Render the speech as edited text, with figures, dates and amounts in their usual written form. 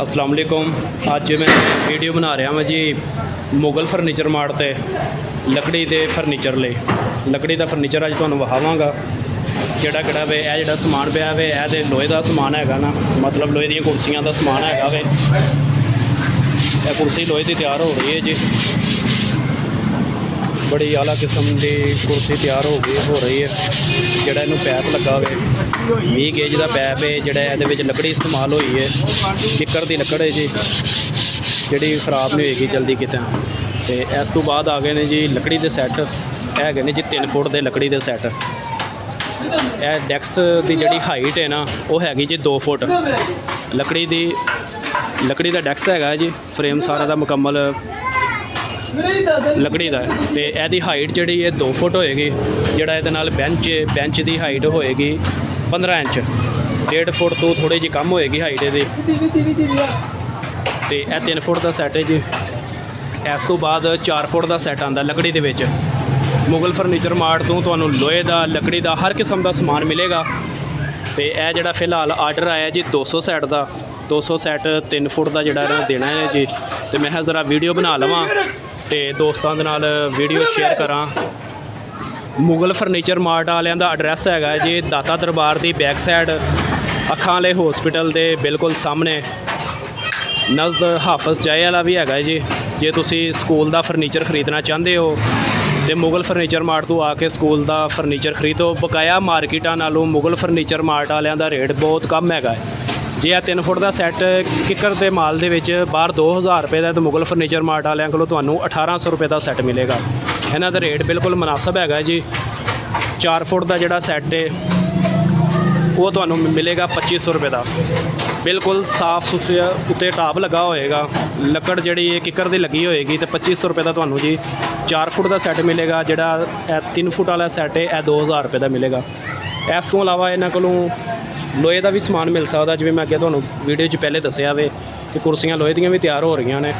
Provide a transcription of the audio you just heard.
अस्सलाम वालेकुम। अज मैं वीडियो बना रहा मैं जी मुगल फर्नीचर मार्ट ते लकड़ी के फर्नीचर ले लकड़ी का फर्नीचर अज तुहानूं विखावांगा किहड़ा किहड़ा वे यह जिहड़ा समान पिया वे यह ते लोहे का समान हैगा ना, मतलब लोहे दी कुर्सियां का समान हैगा वे। यह कुर्सी लोहे की तैयार हो रही है जी, बड़ी आला किस्म की कुर्सी तैयार हो रही है। जिहड़ा इनू पैप लगा वे 20 गेज का पैप है, जिहड़ा इहदे विच लकड़ी इस्तेमाल हुई है, किक्कर की लकड़ है जी, जिहड़ी खराब नहीं होएगी जल्दी कितें। तो इस तो बाद आ गए ने जी लकड़ी के सैट है ने जी 3 फुट के लकड़ी के सैट। यह डैक्स की जिहड़ी हाइट है ना वो हैगी जी 2 फुट लकड़ी का डैक्स हैगा जी। फ्रेम सारा का मुकम्मल लकड़ी का तो यदी हाइट जी 2 फुट होएगी। जोड़ा ये बेंच की हाइट होएगी 15 इंच, 1.5 फुट तो थोड़ी जी कम होएगी हाइट ये। तो यह 3 फुट का सैट है जी। इस तो बाद 4 फुट का सैट आता लकड़ी के विच। मुगल फर्नीचर मार्ट तो तुहानूं लोहे का लकड़ी का हर किस्म का समान मिलेगा। तो यह जोड़ा फिलहाल आर्डर आया जी 200 सैट का, 200 सैट 3 फुट का जोड़ा देना है जी। तो मैं ज़रा वीडियो बना लवां तो दोस्तों के नाल वीडियो शेयर करा। मुगल फर्नीचर मार्ट वालियां दा एड्रैस हैगा जी दाता दरबार की बैक साइड अखां वाले हॉस्पिटल के बिल्कुल सामने नज़द हाफिज़ चाय वाला भी हैगा जी। जे तुसी स्कूल का फर्नीचर खरीदना चाहते हो तो मुगल फर्नीचर मार्ट तो आके स्कूल का फर्नीचर खरीदो। बकाया मार्केटां नालों मुगल फर्नीचर मार्ट वालियां दा रेट बहुत कम हैगा। जे 3 फुट का सैट किक्कर के माल के बाहर 2000 रुपये का, तो मुगल फर्नीचर मार्ट वालियां कोलों तुहानूं 1800 रुपये का सैट मिलेगा। इन्हां दा रेट बिल्कुल मुनासिब हैगा जी। 4 फुट का जिहड़ा सैट है वो तुहानूं मिलेगा 2500 रुपये का। बिल्कुल साफ सुथरा उत्ते टाप लगा होएगा, लकड़ जिहड़ी किक्कर दी लगी होएगी। तो 2500 रुपये का तुहानूं जी 4 फुट का सैट मिलेगा। जिहड़ा 3 फुट वाला सैट है यह 2000 रुपये का मिलेगा। इस तो इलावा इन्हां कोलों लोहे का भी समान मिल सकता, जिवें मैं अगे तुहानूं वीडियो च पहले दस्सिया वे कि कुर्सियां लोहे दीयां भी तैयार हो रही ने।